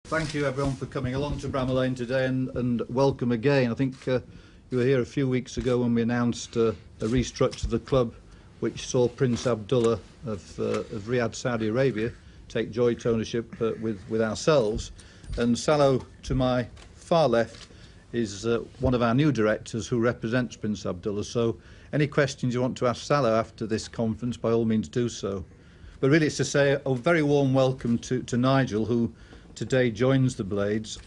Thank you everyone for coming along to Bramall Lane today and welcome again. I think you were here a few weeks ago when we announced a restructure of the club which saw Prince Abdullah of Riyadh, Saudi Arabia take joint ownership with ourselves, and Salo to my far left is one of our new directors who represents Prince Abdullah. So any questions you want to ask Salo after this conference, by all means do so. But really it's to say a very warm welcome to Nigel, who today joins the Blades.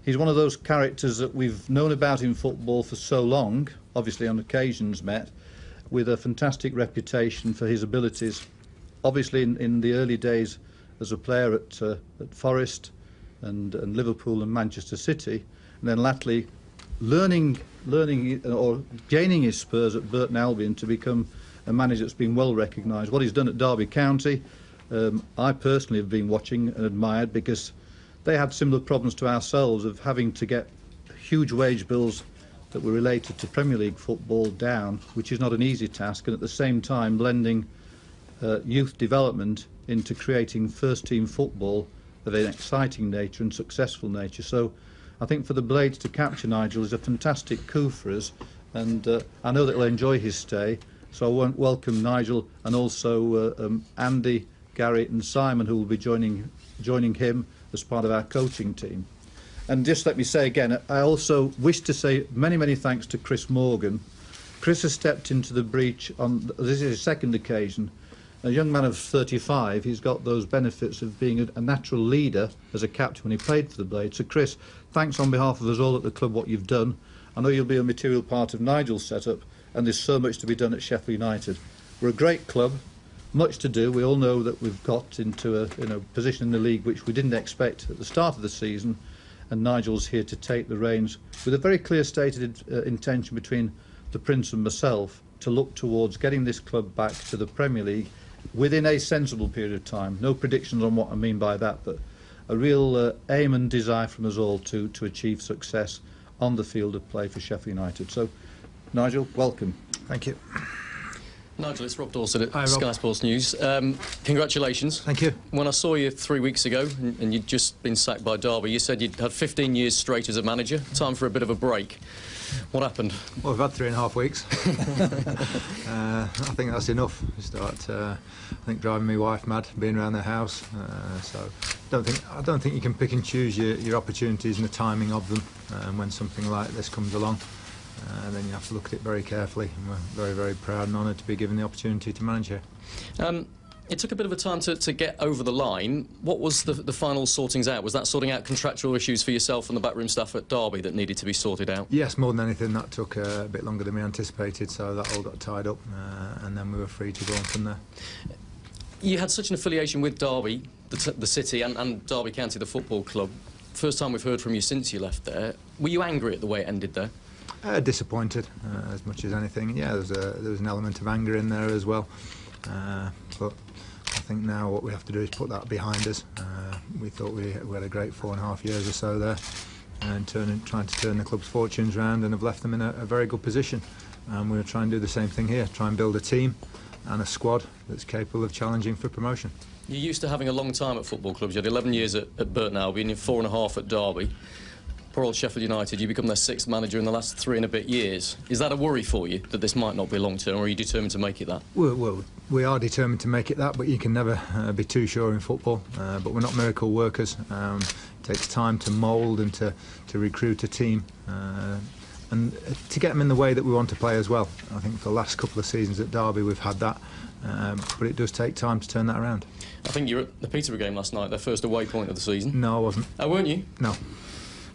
He's one of those characters that we've known about in football for so long, obviously on occasions met, with a fantastic reputation for his abilities. Obviously in the early days as a player at Forest and Liverpool and Manchester City, and then latterly learning or gaining his spurs at Burton Albion to become a manager that's been well recognised. What he's done at Derby County, I personally have been watching and admired, because they had similar problems to ourselves of having to get huge wage bills that were related to Premier League football down, which is not an easy task, and at the same time blending youth development into creating first team football of an exciting nature and successful nature. So I think for the Blades to capture Nigel is a fantastic coup for us, and I know that he'll enjoy his stay. So I want to welcome Nigel, and also Andy, Gary and Simon, who will be joining him as part of our coaching team. And just let me say again, I also wish to say many thanks to Chris Morgan. Chris has stepped into the breach on, this is his second occasion. A young man of 35, he's got those benefits of being a natural leader as a captain when he played for the Blades. So Chris, thanks on behalf of us all at the club what you've done. I know you'll be a material part of Nigel's setup, and there's so much to be done at Sheffield United. We're a great club, much to do. We all know that we've got into a position in the league which we didn't expect at the start of the season, and Nigel's here to take the reins with a very clear stated intention between the Prince and myself to look towards getting this club back to the Premier League within a sensible period of time. No predictions on what I mean by that, but a real aim and desire from us all to achieve success on the field of play for Sheffield United. So, Nigel, welcome. Thank you. Nigel, it's Rob Dawson at Hi, Rob. Sky Sports News. Congratulations. Thank you. When I saw you 3 weeks ago and you'd just been sacked by Derby, you said you'd had 15 years straight as a manager. Time for a bit of a break. What happened? Well, we've had 3.5 weeks. I think that's enough. I think driving my wife mad, being around the house. So I don't think you can pick and choose your opportunities and the timing of them. When something like this comes along, then you have to look at it very carefully. And we're very proud and honoured to be given the opportunity to manage here. It took a bit of a time to get over the line. What was the final sortings out? Was that sorting out contractual issues for yourself and the backroom staff at Derby that needed to be sorted out? Yes, more than anything, that took a bit longer than we anticipated, so that all got tied up, and then we were free to go on from there. You had such an affiliation with Derby, the city, and Derby County, the football club. First time we've heard from you since you left there. Were you angry at the way it ended there? Disappointed, as much as anything. Yeah, there was an element of anger in there as well, but I think now what we have to do is put that behind us. We thought we had a great 4.5 years or so there, and trying to turn the club's fortunes around, and have left them in a very good position. And we'll try and do the same thing here, try and build a team and a squad that's capable of challenging for promotion. You're used to having a long time at football clubs. You had 11 years at Burton Albion, and 4.5 at Derby. Poor old Sheffield United, you become their 6th manager in the last 3 and a bit years. Is that a worry for you, that this might not be long-term, or are you determined to make it that? Well, we are determined to make it that, but you can never be too sure in football. But we're not miracle workers. It takes time to mould and to recruit a team, and to get them in the way that we want to play as well. I think for the last couple of seasons at Derby we've had that, but it does take time to turn that around. I think you were at the Peterborough game last night, their first away point of the season. No, I wasn't. Oh, weren't you? No.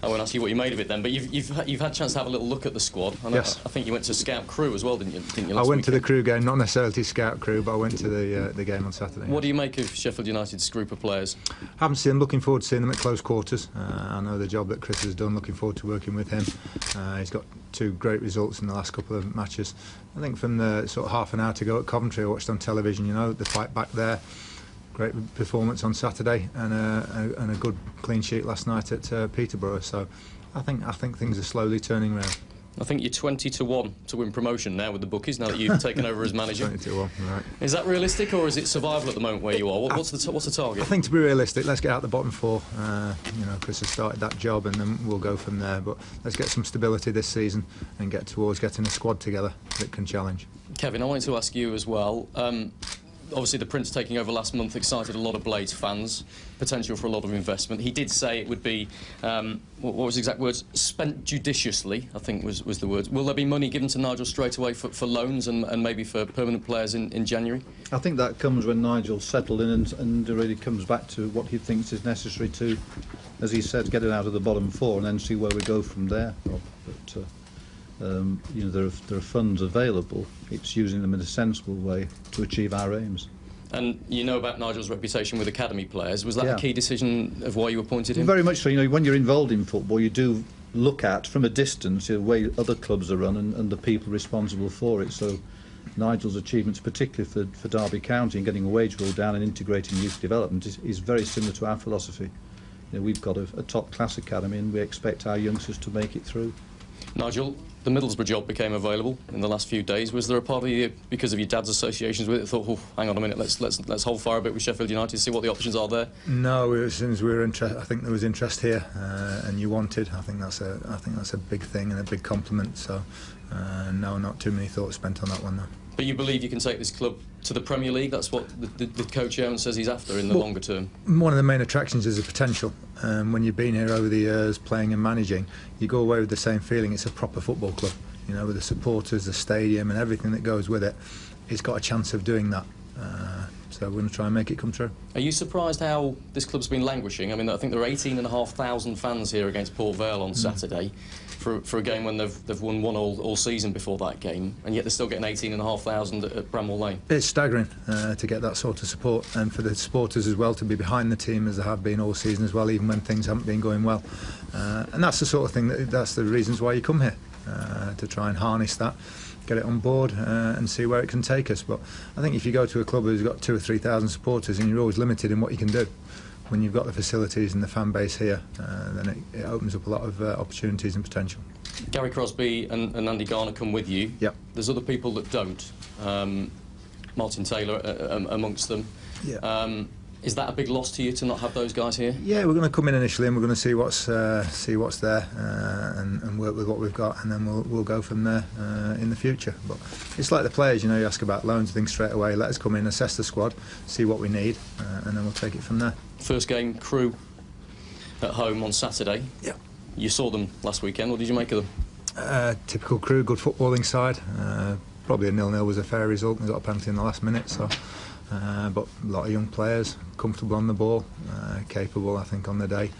I won't ask you what you made of it then, but you've had a chance to have a little look at the squad. Yes. I think you went to Scout Crew as well, didn't you? I went to the Crew game, not necessarily to Scout Crew, but I went to the game on Saturday. What do you make of Sheffield United's group of players? Haven't seen them. Looking forward to seeing them at close quarters. I know the job that Chris has done. Looking forward to working with him. He's got 2 great results in the last couple of matches. I think from the sort of half an hour to go at Coventry, I watched on television. You know, the fight back there. Great performance on Saturday, and a good clean sheet last night at Peterborough. So I think things are slowly turning around. I think you're 20-1 to win promotion now with the bookies, now that you've taken over as manager. 20-1, right. Is that realistic, or is it survival at the moment where you are? What's the target? I think to be realistic, let's get out the bottom four. You know, Chris has started that job, and then we'll go from there. But let's get some stability this season and get towards getting a squad together that can challenge. Kevin, I wanted to ask you as well. Obviously, the Prince taking over last month excited a lot of Blades fans, potential for a lot of investment. He did say it would be, what was the exact words? Spent judiciously, I think was the words. Will there be money given to Nigel straight away for loans and maybe for permanent players in January? I think that comes when Nigel's settled in and really comes back to what he thinks is necessary to, as he said, get it out of the bottom four and then see where we go from there. But, you know, there are funds available. It's using them in a sensible way to achieve our aims. And you know about Nigel's reputation with academy players. Was that a key decision of why you appointed him? Very much so. You know, when you're involved in football, you do look at, from a distance, the way other clubs are run and the people responsible for it. So Nigel's achievements, particularly for Derby County, and getting a wage bill down and integrating youth development, is very similar to our philosophy. You know, we've got a top-class academy and we expect our youngsters to make it through. Nigel, the Middlesbrough job became available in the last few days. Was there a part of you, because of your dad's associations with it, thought, oh, hang on a minute, let's hold fire a bit with Sheffield United, see what the options are there? No, as soon as we were interested, I think there was interest here, and you wanted. I think that's a big thing and a big compliment. So, no, not too many thoughts spent on that one, though. But you believe you can take this club to the Premier League? That's what the co-chairman says he's after in the longer term. One of the main attractions is the potential. When you've been here over the years playing and managing, you go away with the same feeling. It's a proper football club, you know, with the supporters, the stadium and everything that goes with it. It's got a chance of doing that. So we're going to try and make it come true. Are you surprised how this club's been languishing? I mean, I think there are 18,500 fans here against Port Vale on Saturday for a game when they've won one all season before that game, and yet they're still getting 18,500 at Bramwell Lane. It's staggering to get that sort of support, and for the supporters as well to be behind the team as they have been all season as well, even when things haven't been going well. And that's the sort of thing, that's the reasons why you come here, to try and harness that, get it on board and see where it can take us. But I think if you go to a club who's got 2,000 or 3,000 supporters and you're always limited in what you can do, when you've got the facilities and the fan base here, then it opens up a lot of opportunities and potential. Gary Crosby and Andy Garner come with you. Yep. There's other people that don't. Martin Taylor amongst them. Yeah. Is that a big loss to you to not have those guys here? Yeah, we're going to come in initially and we're going to see what's there and work with what we've got, and then we'll go from there in the future. But it's like the players, you know, you ask about loans and things straight away. Let us come in, assess the squad, see what we need, and then we'll take it from there. First game, Crew at home on Saturday. Yeah. You saw them last weekend. What did you make of them? Typical Crew, good footballing side. Probably a 0-0 was a fair result. They got a penalty in the last minute, so. But a lot of young players, comfortable on the ball, capable, I think, on the day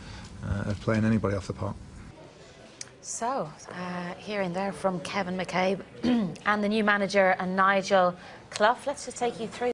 of playing anybody off the park. So, hearing there from Kevin McCabe and the new manager and Nigel Clough, let's just take you through